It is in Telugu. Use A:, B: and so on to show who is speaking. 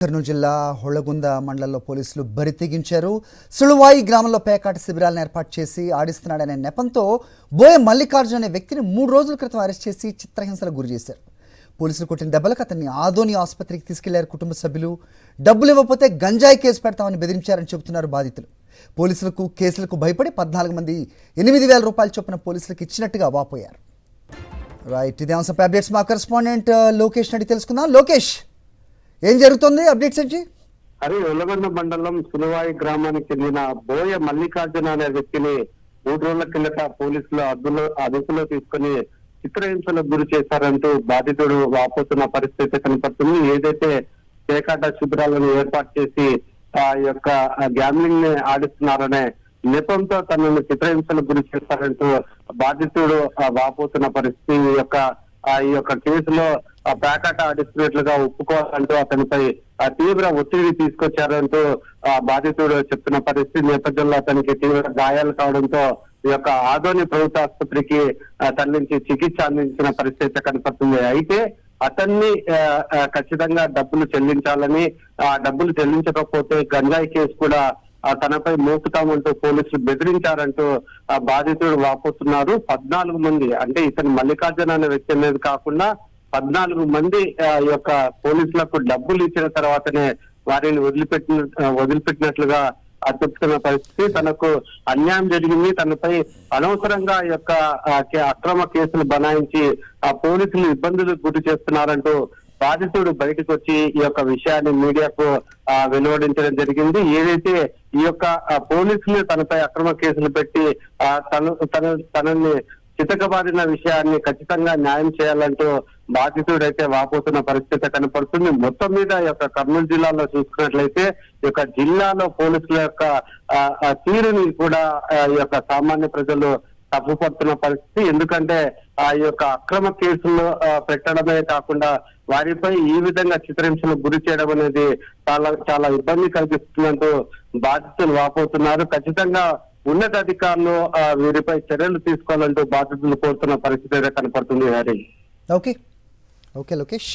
A: కర్నూలు జిల్లా హొళగుంద మండలంలో పోలీసులు బరితెగించారు. సుళువాయి గ్రామంలో పేకాట శిబిరాలను ఏర్పాటు చేసి ఆడిస్తున్నాడనే నెపంతో బోయ మల్లికార్జున అనే వ్యక్తిని 3 రోజుల క్రితం అరెస్ట్ చేసి చిత్రహింసలకు గురి చేశారు. పోలీసులు కొట్టిన దెబ్బలకు అతన్ని ఆదోని ఆసుపత్రికి తీసుకెళ్లారు కుటుంబ సభ్యులు. డబ్బులు ఇవ్వకపోతే గంజాయి కేసు పెడతామని బెదిరించారని చెబుతున్నారు బాధితులు. పోలీసులకు కేసులకు భయపడి 14 మంది 8,000 రూపాయల చొప్పున పోలీసులకు ఇచ్చినట్టుగా వాపోయారు. రైట్, ఇదే అంశంపై అప్డేట్స్ మా కరెస్పాండెంట్ లోకేష్ అడిగి తెలుసుకుందాం. లోకేష్, ఏం జరుగుతుంది? అప్డేట్స్ ఏంటి?
B: అరే, ఉల్లగొండ మండలం సులువాయి గ్రామానికి చెందిన బోయ మల్లికార్జున అనే వ్యక్తిని 3 రోజుల కిందట పోలీసులు అదుపులో తీసుకుని చిత్రహింసలకు గురి చేశారంటూ బాధితుడు వాపోతున్న పరిస్థితి కనపడుతుంది. ఏదైతే పేకాట శిబిరాలను ఏర్పాటు చేసి ఆ యొక్క గ్యామ్లింగ్ ని ఆడిస్తున్నారనే నెపంతో తనను చిత్రహింసలకు గురి చేశారంటూ బాధితుడు వాపోతున్న పరిస్థితి. ఈ యొక్క కేసులో పేకాట ఆడిస్తున్నట్లుగా ఒప్పుకోవాలంటూ అతనిపై తీవ్ర ఒత్తిడి తీసుకొచ్చారంటూ బాధితుడు చెప్తున్న పరిస్థితి నేపథ్యంలో అతనికి తీవ్ర గాయాలు కావడంతో ఈ యొక్క ఆదోని ప్రభుత్వ ఆసుపత్రికి తరలించి చికిత్స అందించిన పరిస్థితి కనపడుతుంది. అయితే అతన్ని ఖచ్చితంగా డబ్బులు చెల్లించాలని, ఆ డబ్బులు చెల్లించకపోతే గంజాయి కేసు కూడా తనపై మోపుతామంటూ పోలీసులు బెదిరించారంటూ బాధితుడు వాపోతున్నారు. 14 మంది, అంటే ఇతను మల్లికార్జున అనే వ్యక్తి అనేది కాకుండా 14 మంది ఈ యొక్క పోలీసులకు డబ్బులు ఇచ్చిన తర్వాతనే వారిని వదిలిపెట్టినట్లుగా చెప్తున్న పరిస్థితి. తనకు అన్యాయం జరిగింది, తనపై అనవసరంగా ఈ యొక్క అక్రమ కేసులు బనాయించి పోలీసులు ఇబ్బందులకు గురి చేస్తున్నారంటూ బాధితుడు బయటకు వచ్చి ఈ యొక్క విషయాన్ని మీడియాకు వెలువడించడం జరిగింది. ఏదైతే ఈ యొక్క పోలీసులు తనపై అక్రమ కేసులు పెట్టి తనని చితకబారిన విషయాన్ని ఖచ్చితంగా న్యాయం చేయాలంటూ బాధితుడైతే వాపోతున్న పరిస్థితి కనపడుతుంది. మొత్తం మీద ఈ యొక్క కర్నూలు జిల్లాలో చూసుకున్నట్లయితే ఈ యొక్క జిల్లాలో పోలీసుల యొక్క తీరుని కూడా ఈ యొక్క సామాన్య ప్రజలు తప్పుపడుతున్న పరిస్థితి. ఎందుకంటే ఆ యొక్క అక్రమ కేసులు పెట్టడమే కాకుండా వారిపై ఈ విధంగా చిత్రహింసలకు గురి చేయడం అనేది చాలా ఇబ్బంది కలిగిస్తుందంటూ బాధితులు వాపోతున్నారు. ఖచ్చితంగా ఉన్నతాధికారులు వీరిపై చర్యలు తీసుకోవాలంటూ బాధితులు కోరుతున్న పరిస్థితి కనపడుతుంది.
A: ఓకే లోకేష్.